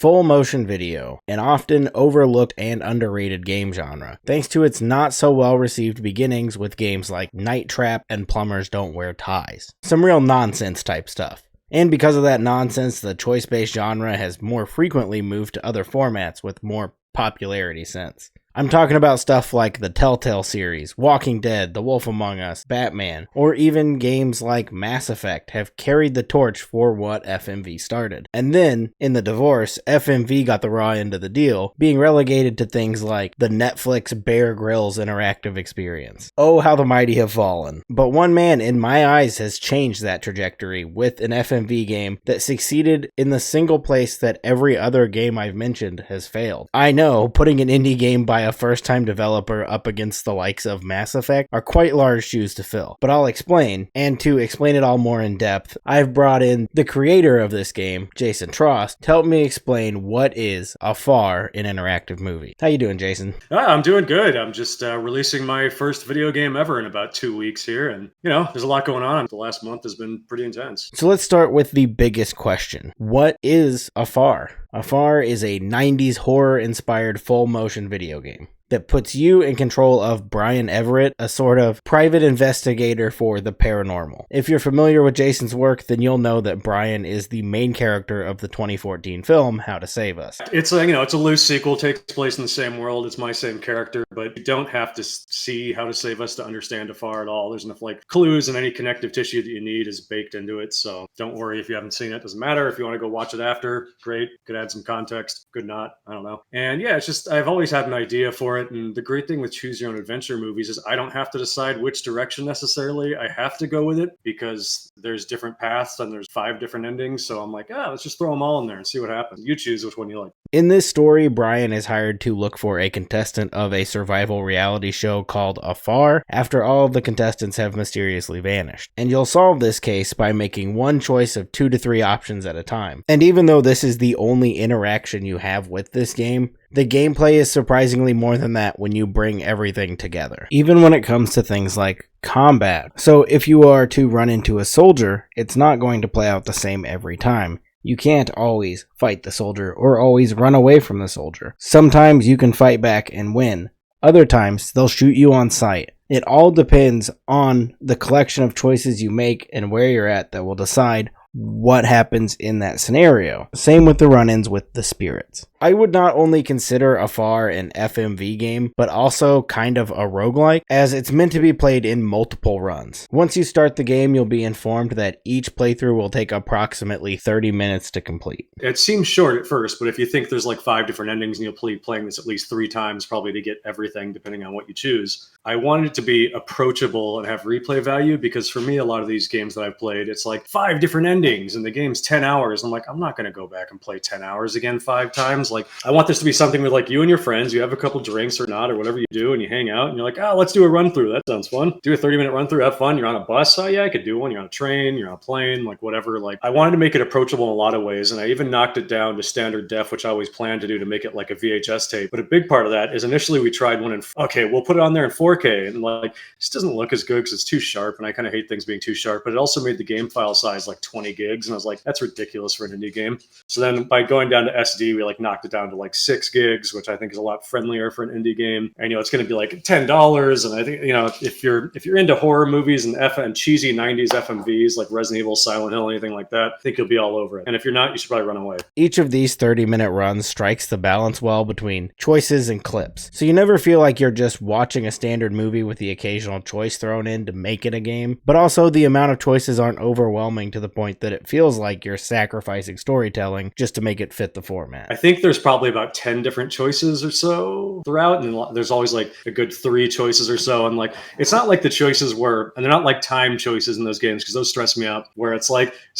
full motion video, an often overlooked and underrated game genre, thanks to its not so well received beginnings with games like Night Trap and Plumbers Don't Wear Ties. Some real nonsense type stuff. And because of that nonsense, the choice-based genre has more frequently moved to other formats with more popularity since. I'm talking about stuff like the Telltale series, Walking Dead, The Wolf Among Us, Batman, or even games like Mass Effect have carried the torch for what FMV started. And then, in the divorce, FMV got the raw end of the deal, being relegated to things like the Netflix Bear Grylls interactive experience. Oh, how the mighty have fallen. But one man, in my eyes, has changed that trajectory with an FMV game that succeeded in the single place that every other game I've mentioned has failed. I know, putting an indie game by a first-time developer up against the likes of Mass Effect are quite large shoes to fill, but I'll explain, and to explain it all more in depth, I've brought in the creator of this game, Jason Trost, to help me explain what is AFAR, an interactive movie. How you doing, Jason? I'm doing good. I'm just releasing my first video game ever in about 2 weeks here, and there's a lot going on. The last month has been pretty intense. So let's start with the biggest question. What is AFAR? AFAR is a 90s horror-inspired full-motion video game that puts you in control of Brian Everett, a sort of private investigator for the paranormal. If you're familiar with Jason's work, then you'll know that Brian is the main character of the 2014 film, How to Save Us. It's it's a loose sequel, takes place in the same world, it's my same character, but you don't have to see How to Save Us to understand AFAR at all. There's enough clues, and any connective tissue that you need is baked into it, so don't worry if you haven't seen it. Doesn't matter. If you want to go watch it after, great. Could add some context, could not, I don't know. And yeah, it's just, I've always had an idea for it. And the great thing with choose your own adventure movies is I don't have to decide which direction necessarily I have to go with it, because there's different paths and there's 5 different endings. So I'm like, let's just throw them all in there and see what happens. You choose which one you like. In this story, Brian is hired to look for a contestant of a survival reality show called AFAR after all of the contestants have mysteriously vanished. And you'll solve this case by making one choice of 2 to 3 options at a time. And even though this is the only interaction you have with this game, the gameplay is surprisingly more than that when you bring everything together, even when it comes to things like combat. So if you are to run into a soldier, it's not going to play out the same every time. You can't always fight the soldier or always run away from the soldier. Sometimes you can fight back and win. Other times, they'll shoot you on sight. It all depends on the collection of choices you make and where you're at that will decide what happens in that scenario. Same with the run-ins with the spirits. I would not only consider AFAR an FMV game, but also kind of a roguelike, as it's meant to be played in multiple runs. Once you start the game, you'll be informed that each playthrough will take approximately 30 minutes to complete. It seems short at first, but if you think there's 5 different endings and you'll be playing this at least 3 times probably to get everything depending on what you choose, I wanted it to be approachable and have replay value, because for me, a lot of these games that I've played, it's 5 different endings and the game's 10 hours. I'm like, I'm not going to go back and play 10 hours again 5 times. I want this to be something with you and your friends, you have a couple drinks or not, or whatever you do, and you hang out and you're like, let's do a run through. That sounds fun. Do a 30-minute run through, have fun. You're on a bus. Oh yeah, I could do one. You're on a train, you're on a plane, whatever. I wanted to make it approachable in a lot of ways. And I even knocked it down to standard def, which I always planned to do to make it like a VHS tape. But a big part of that is initially we tried one okay, we'll put it on there in 4K. And this doesn't look as good because it's too sharp. And I kind of hate things being too sharp, but it also made the game file size 20 gigs. And I was like, that's ridiculous for an indie game. So then by going down to SD, we knocked it down to 6 gigs, which I think is a lot friendlier for an indie game. And it's going to be $10. And I think if you're into horror movies and cheesy 90s FMVs like Resident Evil, Silent Hill, anything like that, I think you'll be all over it. And if you're not, you should probably run away. Each of these 30-minute runs strikes the balance well between choices and clips, so you never feel like you're just watching a standard movie with the occasional choice thrown in to make it a game, but also the amount of choices aren't overwhelming to the point that it feels like you're sacrificing storytelling just to make it fit the format. I think there's probably about 10 different choices or so throughout, and there's always a good 3 choices or so. And it's not the choices where, and they're not time choices in those games, because those stress me out, where it's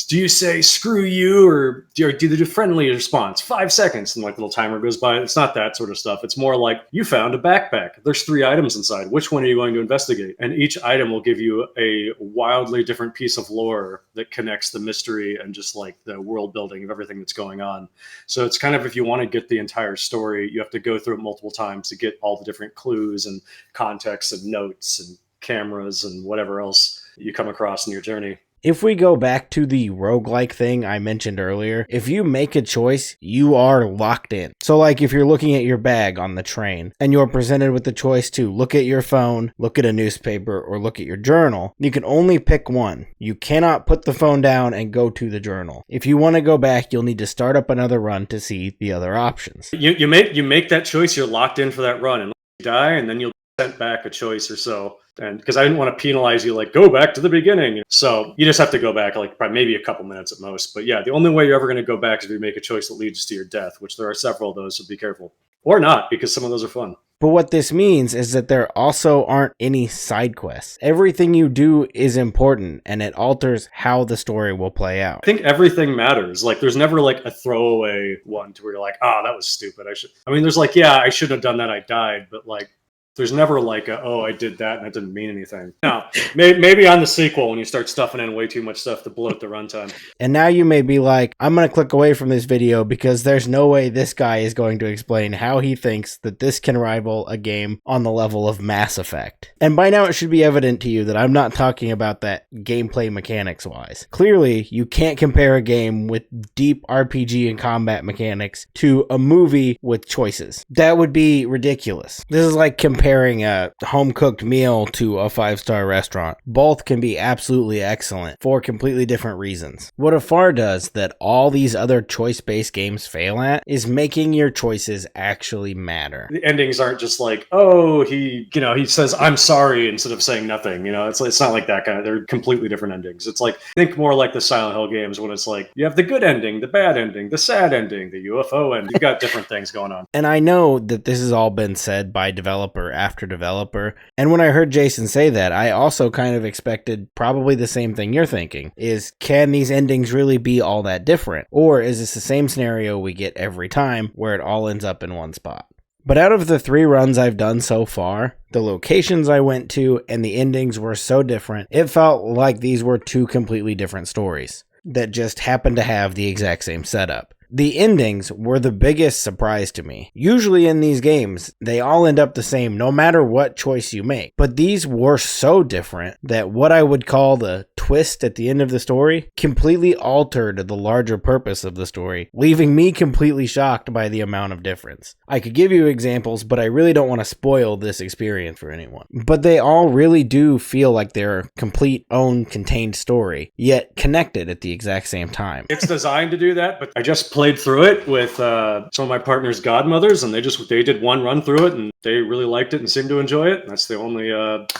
do you say screw you, or do you do the friendly response 5 seconds and little timer goes by? It's not that sort of stuff. It's more you found a backpack, there's 3 items inside, which one are you going to investigate? And each item will give you a wildly different piece of lore that connects the mystery and just the world building of everything that's going on. So it's kind of, if you want to get the entire story, you have to go through it multiple times to get all the different clues and contexts and notes and cameras and whatever else you come across in your journey. If we go back to the roguelike thing I mentioned earlier, if you make a choice, you are locked in. So like if you're looking at your bag on the train and you're presented with the choice to look at your phone, look at a newspaper, or look at your journal, you can only pick one. You cannot put the phone down and go to the journal. If you want to go back, you'll need to start up another run to see the other options. You make that choice, you're locked in for that run, and you die, and then you'll be sent back a choice or so. And because I didn't want to penalize you, like, go back to the beginning. So you just have to go back, like, probably maybe a couple minutes at most. But yeah, the only way you're ever going to go back is if you make a choice that leads to your death, which there are several of those, so be careful. Or not, because some of those are fun. But what this means is that there also aren't any side quests. Everything you do is important, and it alters how the story will play out. I think everything matters. Like, there's never like a throwaway one to where you're like, oh, that was stupid. I mean, there's like, yeah, I shouldn't have done that. I died. But like, there's never like I did that and that didn't mean anything. Now, maybe on the sequel when you start stuffing in way too much stuff to bloat the runtime. And now you may be like, I'm going to click away from this video because there's no way this guy is going to explain how he thinks that this can rival a game on the level of Mass Effect. And by now it should be evident to you that I'm not talking about that gameplay mechanics wise. Clearly, you can't compare a game with deep RPG and combat mechanics to a movie with choices. That would be ridiculous. This is like comparing a home-cooked meal to a 5-star restaurant. Both can be absolutely excellent for completely different reasons. What AFAR does that all these other choice-based games fail at is making your choices actually matter. The endings aren't just like, oh, he says I'm sorry instead of saying nothing. It's not like that kind of. They're completely different endings. It's like, think more like the Silent Hill games when it's like you have the good ending, the bad ending, the sad ending, the UFO ending. You've got different things going on. And I know that this has all been said by developer after developer. And when I heard Jason say that, I also kind of expected probably the same thing you're thinking, is can these endings really be all that different? Or is this the same scenario we get every time where it all ends up in one spot? But out of the 3 runs I've done so far, the locations I went to and the endings were so different, it felt like these were 2 completely different stories that just happened to have the exact same setup. The endings were the biggest surprise to me. Usually in these games, they all end up the same no matter what choice you make. But these were so different that what I would call the twist at the end of the story completely altered the larger purpose of the story, leaving me completely shocked by the amount of difference. I could give you examples, but I really don't want to spoil this experience for anyone. But they all really do feel like they're a complete own contained story, yet connected at the exact same time. It's designed to do that, but I just played through it with some of my partner's godmothers, and they did one run through it and they really liked it and seemed to enjoy it. That's the only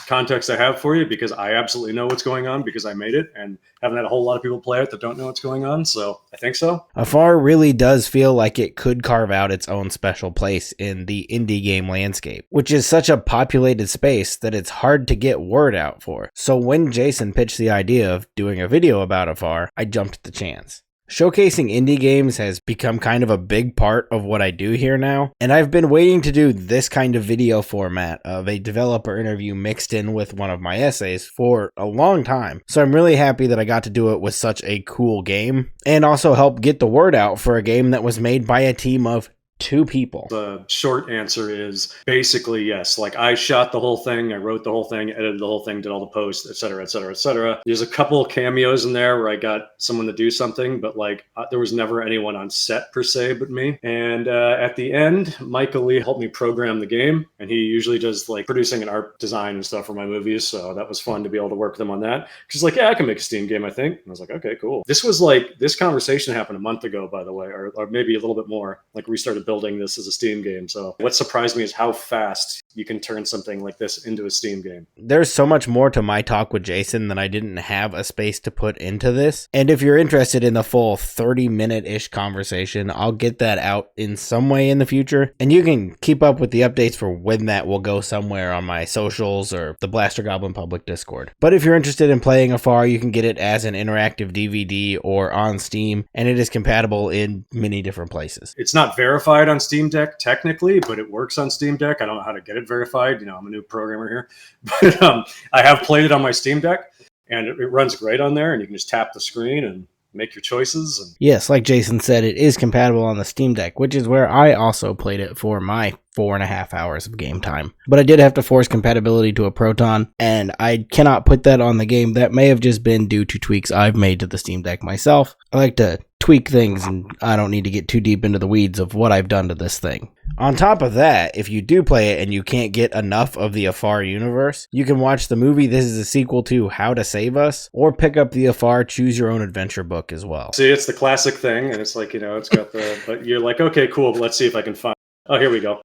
context I have for you, because I absolutely know what's going on because I made it and haven't had a whole lot of people play it that don't know what's going on. So I think so. AFAR really does feel like it could carve out its own special place in the indie game landscape, which is such a populated space that it's hard to get word out for. So when Jason pitched the idea of doing a video about AFAR, I jumped at the chance. Showcasing indie games has become kind of a big part of what I do here now, and I've been waiting to do this kind of video format of a developer interview mixed in with one of my essays for a long time. So I'm really happy that I got to do it with such a cool game, and also help get the word out for a game that was made by a team of 2 people. The short answer is basically yes. Like, I shot the whole thing, I wrote the whole thing, edited the whole thing, did all the posts, etc., etc., etc. There's a couple of cameos in there where I got someone to do something, but like there was never anyone on set per se but me. And at the end, Michael Lee helped me program the game, and he usually does like producing and art design and stuff for my movies. So that was fun to be able to work with them on that. Because like, yeah, I can make a Steam game, I think. And I was like, okay, cool. This conversation happened a month ago, by the way, or maybe a little bit more. Like, we started building this as a Steam game. So what surprised me is how fast you can turn something like this into a Steam game. There's so much more to my talk with Jason that I didn't have a space to put into this. And if you're interested in the full 30-minute-ish conversation, I'll get that out in some way in the future. And you can keep up with the updates for when that will go somewhere on my socials or the Blaster Goblin public Discord. But if you're interested in playing AFAR, you can get it as an interactive DVD or on Steam, and it is compatible in many different places. It's not verified on Steam Deck technically, but it works on Steam Deck. I don't know how to get it verified. I'm a new programmer here, but I have played it on my Steam Deck, and it runs great on there. And you can just tap the screen and make your choices. And yes, like Jason said, it is compatible on the Steam Deck, which is where I also played it for my 4.5 hours of game time. But I did have to force compatibility to a Proton, and I cannot put that on the game. That may have just been due to tweaks I've made to the Steam Deck myself. I like to tweak things, and I don't need to get too deep into the weeds of what I've done to this thing. On top of that, if you do play it and you can't get enough of the AFAR universe, you can watch the movie This is a sequel to How to Save Us, or pick up the AFAR Choose Your Own Adventure book as well. See, it's the classic thing, and it's like, it's got the, but you're like, okay, cool, but let's see if I can find, oh, here we go.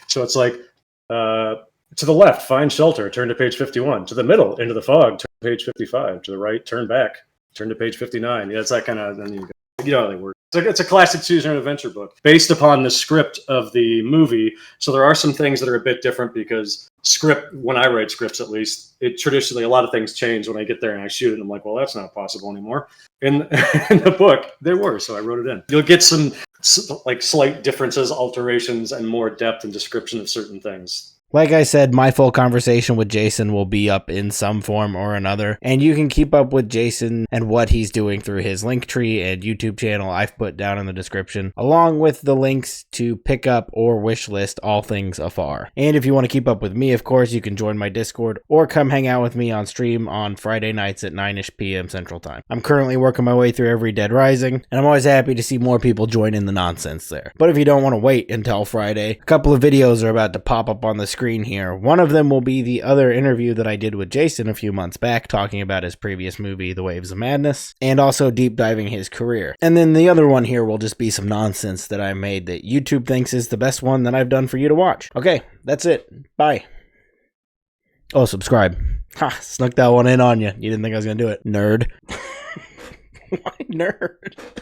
So it's like, to the left, find shelter, turn to page 51. To the middle, into the fog, turn to page 55. To the right, turn back, turn to page 59. Yeah, it's that kind of, then you know how they work. It's a classic Choose Your Own Adventure book based upon the script of the movie. So there are some things that are a bit different because when I write scripts at least, it traditionally, a lot of things change when I get there and I shoot it. And I'm like, well, that's not possible anymore. In the book, there were, so I wrote it in. You'll get some like slight differences, alterations, and more depth and description of certain things. Like I said, my full conversation with Jason will be up in some form or another, and you can keep up with Jason and what he's doing through his Linktree and YouTube channel I've put down in the description, along with the links to pick up or wishlist all things AFAR. And if you want to keep up with me, of course, you can join my Discord or come hang out with me on stream on Friday nights at 9ish p.m. Central Time. I'm currently working my way through every Dead Rising, and I'm always happy to see more people join in the nonsense there. But if you don't want to wait until Friday, a couple of videos are about to pop up on the screen here. One of them will be the other interview that I did with Jason a few months back, talking about his previous movie, The Waves of Madness, and also deep diving his career. And then the other one here will just be some nonsense that I made that YouTube thinks is the best one that I've done for you to watch. Okay, that's it. Bye. Oh, subscribe. Ha, snuck that one in on you. You didn't think I was gonna do it. Nerd. Why nerd?